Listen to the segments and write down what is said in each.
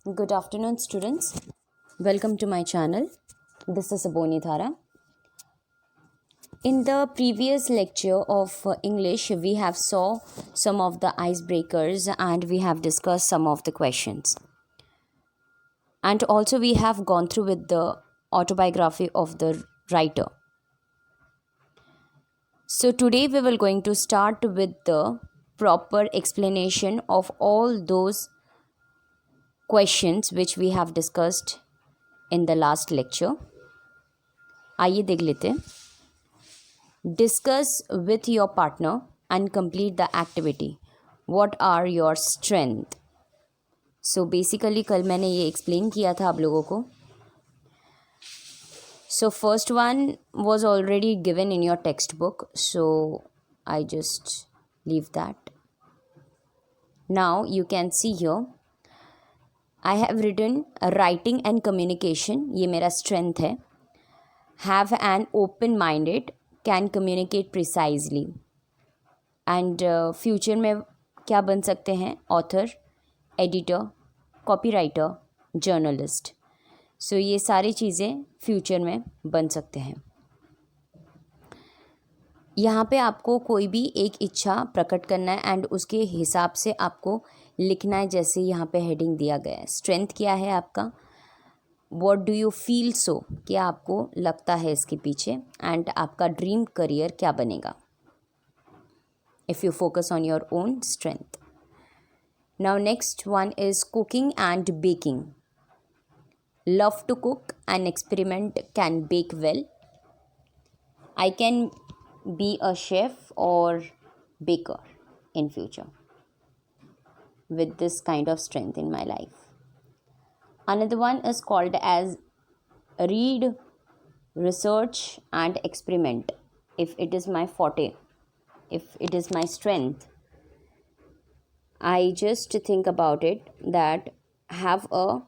Good afternoon, students. Welcome to my channel. This is Aboni Thara. In the previous lecture of English, we have saw some of the icebreakers and we have discussed some of the questions. And also we have gone through with the autobiography of the writer. So today we will going to start with the proper explanation of all those questions which we have discussed in the last lecture. आइए देख लेते हैं. Discuss with your partner and complete the activity. What are your strength? So basically कल मैंने ये explain किया था आप लोगों को. So first one was already given in your textbook, so I just leave that. Now you can see here I have written writing and communication. ये मेरा strength है. Have an open minded, can communicate precisely. And future में क्या बन सकते हैं? Author, editor, copywriter, journalist. So ये सारी चीज़ें फ्यूचर में बन सकते हैं. यहाँ पे आपको कोई भी एक इच्छा प्रकट करना है एंड उसके हिसाब से आपको लिखना है. जैसे यहाँ पे हेडिंग दिया गया है, स्ट्रेंथ क्या है आपका, what do you feel so, क्या आपको लगता है इसके पीछे, एंड आपका ड्रीम करियर क्या बनेगा if you focus on your own strength. Now next one is cooking and baking. Love to cook and experiment, can bake well. I can be a chef or baker in future with this kind of strength in my life. Another one is called as read, research and experiment. If it is my forte, if it is my strength, I just think about it that have a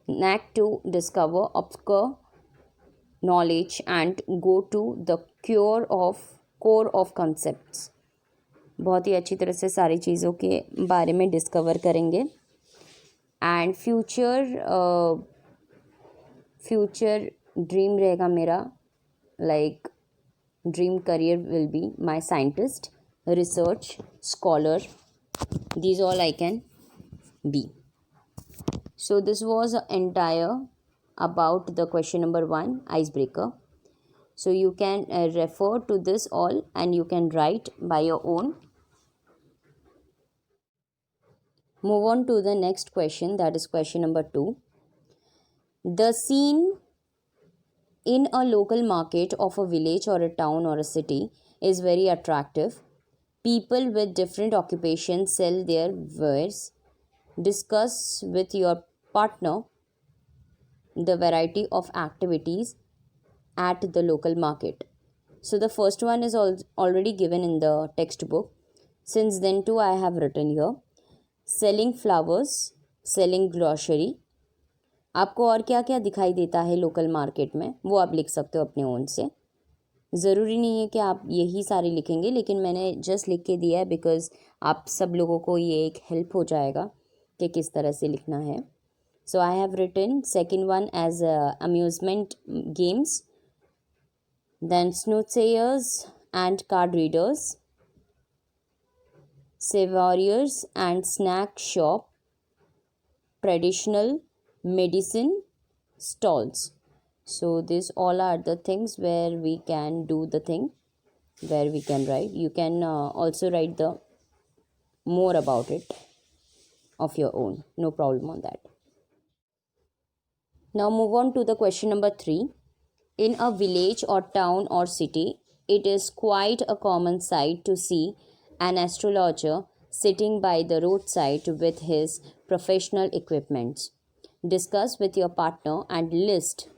knack to discover obscure knowledge and go to the core of concepts. बहुत ही अच्छी तरह से सारी चीज़ों के बारे में discover करेंगे. एंड फ्यूचर ड्रीम रहेगा मेरा, like dream career will be my scientist, research scholar. These all I can be. So this was entire about the question number 1, icebreaker. So you can refer to this all and you can write by your own. Move on to the next question, that is question number 2. The scene in a local market of a village or a town or a city is very attractive. People with different occupations sell their wares. Discuss with your partner the variety of activities at the local market. So the first one is already given in the textbook. Since then too I have written here. Selling flowers, selling grocery. आपको और क्या क्या दिखाई देता है local market में, वो आप लिख सकते हो अपने ओन से. ज़रूरी नहीं है कि आप यही सारे लिखेंगे, लेकिन मैंने जस्ट लिख के दिया है बिकॉज आप सब लोगों को ये एक हेल्प हो जाएगा कि किस तरह से लिखना है. So I have written second one as amusement games, then soothsayers and card readers, savouries and snack shop, traditional medicine stalls. So these all are the things where we can do the thing, where we can write. You can also write the more about it of your own, no problem on that. Now move on to the question number 3. In a village or town or city, it is quite a common sight to see an astrologer sitting by the roadside with his professional equipments. Discuss with your partner and list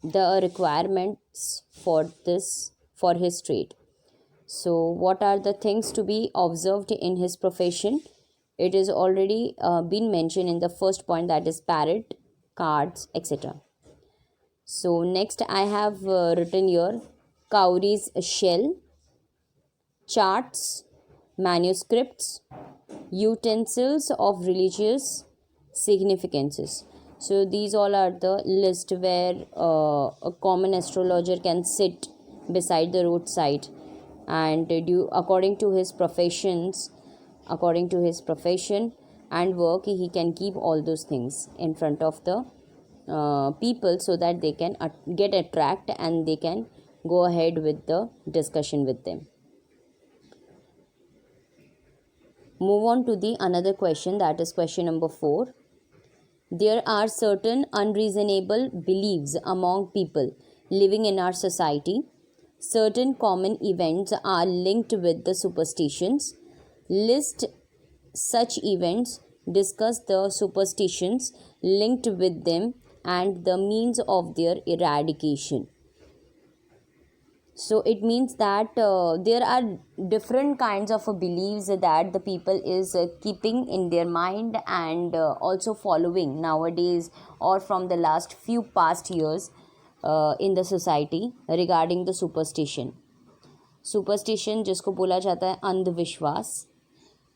the requirements for his trade. So what are the things to be observed in his profession? It is already been mentioned in the first point, that is parrot, cards, etc. So next I have written here cowrie's shell, charts, manuscripts, utensils of religious significances. So these all are the list where a common astrologer can sit beside the roadside and do according to his profession and work, he can keep all those things in front of the people so that they can get attract and they can go ahead with the discussion with them. Move on to the another question, that is question number 4. There are certain unreasonable beliefs among people living in our society. Certain common events are linked with the superstitions. List such events, discuss the superstitions linked with them and the means of their eradication. So it means that there are different kinds of beliefs that the people is keeping in their mind and also following nowadays or from the last few past years in the society regarding the superstition जिसको बोला जाता है अंधविश्वास.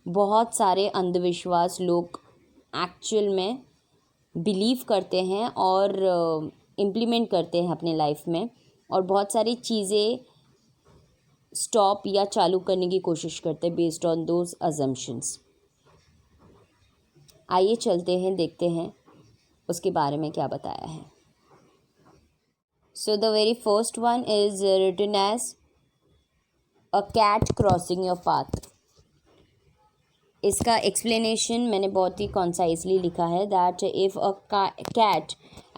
बहुत सारे अंधविश्वास लोग actual में बिलीव करते हैं और इम्प्लीमेंट करते हैं अपने लाइफ में, और बहुत सारी चीज़ें स्टॉप या चालू करने की कोशिश करते हैं बेस्ड ऑन दोज अजम्पशंस. आइए चलते हैं, देखते हैं उसके बारे में क्या बताया है. So the very first one is written as a cat crossing your path. इसका एक्सप्लेनेशन मैंने बहुत ही कॉन्साइजली लिखा है that if a cat,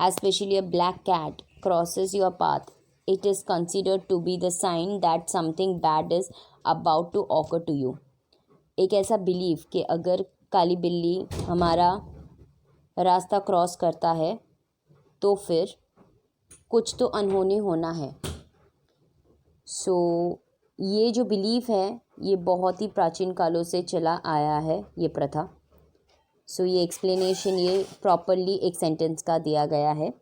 especially a black cat, crosses your path, it is considered to be the sign that something bad is about to occur to you. एक ऐसा believe कि अगर काली बिल्ली हमारा रास्ता क्रॉस करता है तो फिर कुछ तो अनहोनी होना है. सो ये जो बिलीफ है ये बहुत ही प्राचीन कालों से चला आया है ये प्रथा. सो ये एक्सप्लेनेशन ये प्रॉपरली एक सेंटेंस का दिया गया है.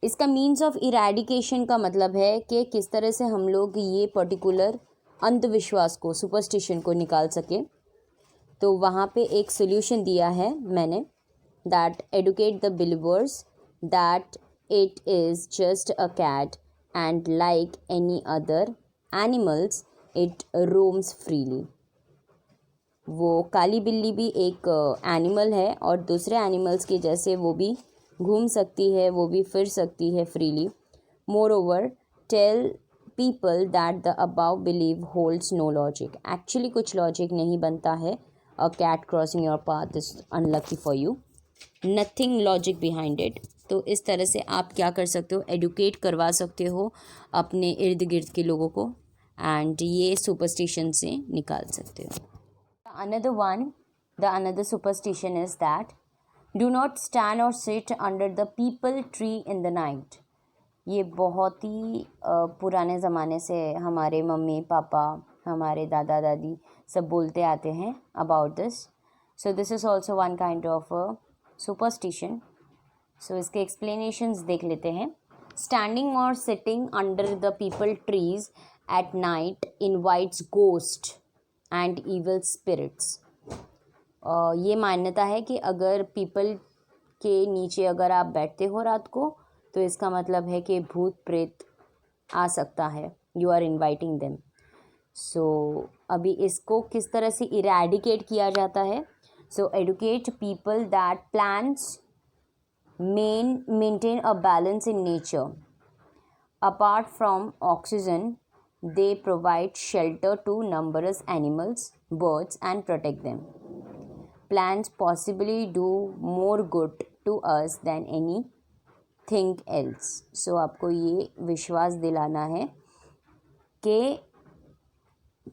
इसका मीन्स ऑफ इरेडिकेशन का मतलब है कि किस तरह से हम लोग ये पर्टिकुलर अंधविश्वास को, सुपरस्टिशन को निकाल सके. तो वहाँ पे एक सोल्यूशन दिया है मैंने, that educate the believers that it is just a cat and like any other animals it roams freely. वो काली बिल्ली भी एक एनिमल है और दूसरे एनिमल्स के जैसे वो भी घूम सकती है, वो भी फिर सकती है freely. Moreover tell people that the above believe holds no logic. Actually कुछ लॉजिक नहीं बनता है. A cat crossing your path is unlucky for you, nothing logic behind it. तो इस तरह से आप क्या कर सकते हो, एडुकेट करवा सकते हो अपने इर्द गिर्द के लोगों को एंड ये सुपरस्टिशन से निकाल सकते हो. Another superstition is that Do not stand or sit under the peepal tree in the night. ये बहुत ही पुराने ज़माने से हमारे मम्मी पापा, हमारे दादा दादी सब बोलते आते हैं about this. So this is also one kind of a superstition. So इसके explanations देख लेते हैं. Standing or sitting under the peepal trees at night invites ghosts and evil spirits. ये मान्यता है कि अगर पीपल के नीचे अगर आप बैठते हो रात को तो इसका मतलब है कि भूत प्रेत आ सकता है. You are inviting them. So अभी इसको किस तरह से इरेडिकेट किया जाता है. So educate people that plants maintain a balance in nature. Apart from oxygen they provide shelter to numerous animals, birds and protect them. Plants possibly do more good to us than anything else. So आपको ये विश्वास दिलाना है कि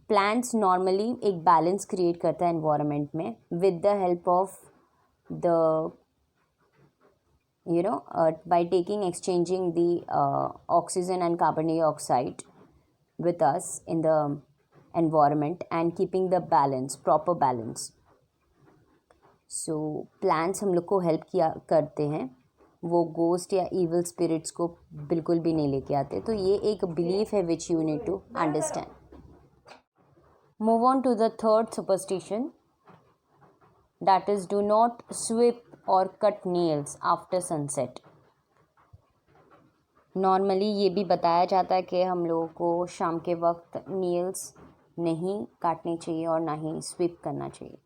plants normally एक balance create करता है environment में with the help of the by taking exchanging the oxygen and carbon dioxide with us in the environment and keeping the balance, proper balance. So plants हम लोग को help किया करते हैं, वो गोस्ट या इविल स्पिरिट्स को बिल्कुल भी नहीं लेके आते. तो ये एक बिलीफ है which you need to understand. Move on to the third superstition. that is, do not sweep or cut nails after sunset. Normally ये भी बताया जाता है कि हम लोगों को शाम के वक्त नेल्स नहीं काटने चाहिए और ना ही स्वीप करना चाहिए.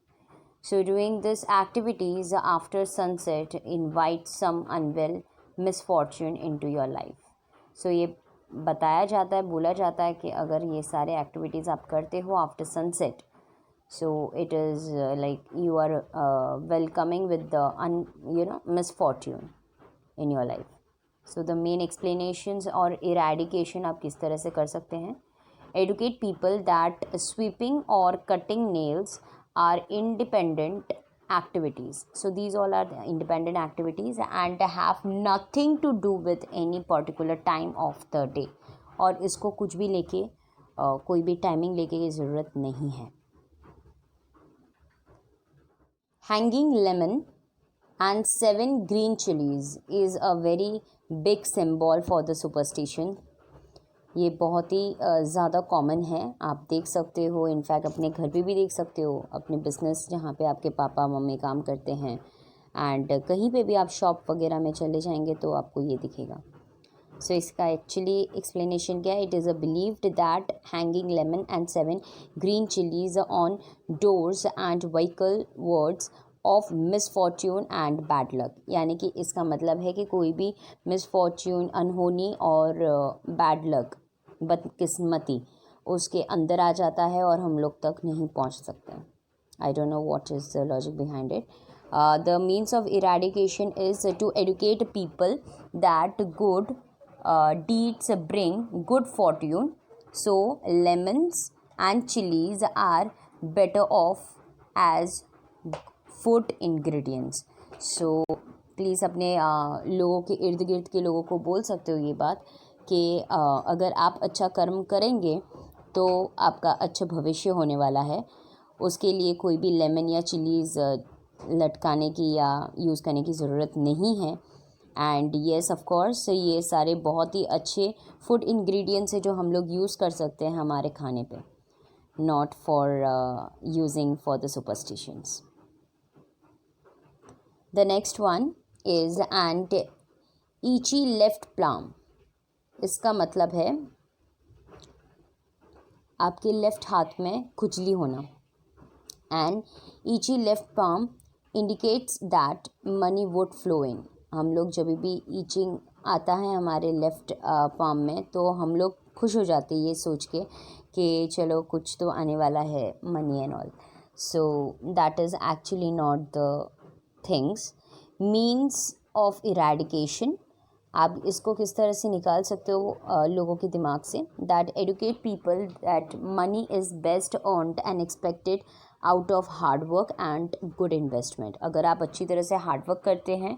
So doing this activities after sunset invites some unwell misfortune into your life. So ये बताया जाता है, बोला जाता है कि अगर ये सारे एक्टिविटीज़ आप करते हो after sunset, so it is like you are welcoming with the misfortune in your life. So the main explanations और eradication आप किस तरह से कर सकते हैं. Educate people that sweeping or cutting nails are independent activities. So these all are the independent activities and have nothing to do with any particular time of the day. और इसको कुछ भी लेके कोई भी टाइमिंग लेके ये ज़रूरत नहीं है. Hanging lemon and 7 green chilies is a very big symbol for the superstition. ये बहुत ही ज़्यादा कॉमन है. आप देख सकते हो, इनफैक्ट अपने घर पे भी देख सकते हो, अपने बिजनेस जहाँ पे आपके पापा मम्मी काम करते हैं, एंड कहीं पे भी आप शॉप वगैरह में चले जाएंगे तो आपको ये दिखेगा. सो इसका एक्चुअली एक्सप्लेनेशन क्या है. It is a believed that hanging lemon and 7 green chillies on doors and vehicle words of misfortune and bad luck. यानी कि इसका मतलब है कि कोई भी मिसफॉर्च्यून, अनहोनी और बैड लक, बदकिस्मती उसके अंदर आ जाता है और हम लोग तक नहीं पहुंच सकते. I don't know what is the logic behind it. The means of eradication is to educate people that good deeds bring good fortune. So lemons and chilies are better off as food ingredients. So please अपने लोगों के इर्द गिर्द के लोगों को बोल सकते हो ये बात कि अगर आप अच्छा कर्म करेंगे तो आपका अच्छा भविष्य होने वाला है. उसके लिए कोई भी लेमन या चिलीज़ लटकाने की या यूज़ करने की ज़रूरत नहीं है. एंड येस ऑफ कोर्स ये सारे बहुत ही अच्छे फूड इंग्रेडिएंट्स है जो हम लोग यूज़ कर सकते हैं हमारे खाने पे, not for using for the superstitions. The next one is an itchy left palm. इसका मतलब है आपके लेफ्ट हाथ में खुजली होना. And itchy left palm indicates that money would flow in. हम लोग जब भी ईचिंग आता है हमारे लेफ्ट पाम में तो हम लोग खुश हो जाते हैं ये सोच के कि चलो कुछ तो आने वाला है, money and all. So that is actually not the things. Means of eradication, आप इसको किस तरह से निकाल सकते हो लोगों के दिमाग से. That educate people that money is best earned and expected out of hard work and good investment. अगर आप अच्छी तरह से हार्ड वर्क करते हैं,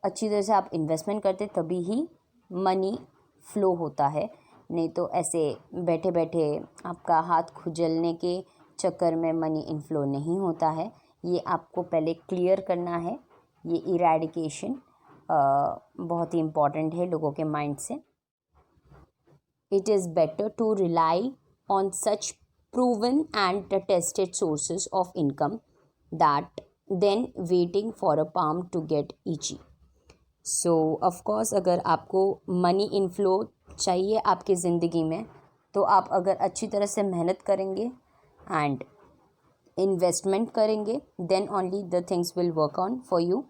अच्छी तरह से आप इन्वेस्टमेंट करते, तभी ही मनी फ्लो होता है. नहीं तो ऐसे बैठे बैठे आपका हाथ खुजलने के चक्कर में मनी इनफ्लो नहीं होता है. ये आपको पहले क्लियर करना है. ये इरेडिकेशन बहुत ही इम्पॉर्टेंट है लोगों के माइंड से. It is better to rely on such proven and tested sources of income that then waiting for a palm to get itchy. So of course अगर आपको मनी इनफ्लो चाहिए आपकी ज़िंदगी में तो आप अगर अच्छी तरह से मेहनत करेंगे एंड इन्वेस्टमेंट करेंगे, then only the things will work on for you.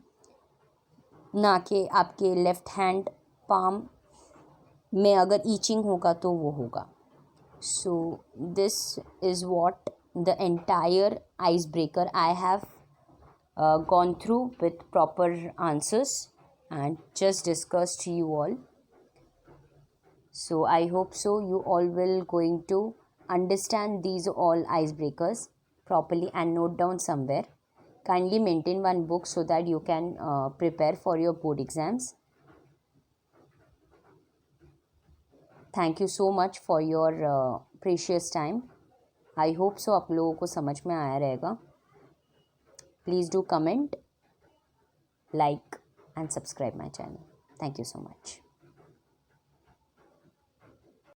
ना कि आपके लेफ़्ट हैंड पाम में अगर ईचिंग होगा तो वो होगा. So this is what the entire ice breaker I have gone through with proper answers and just discussed to you all. So I hope so you all will going to understand these all icebreakers properly and note down somewhere. Kindly maintain one book so that you can prepare for your board exams. Thank you so much for your precious time. I hope so आप लोगों को समझ में आया रहेगा. Please do comment, like and subscribe my channel. Thank you so much.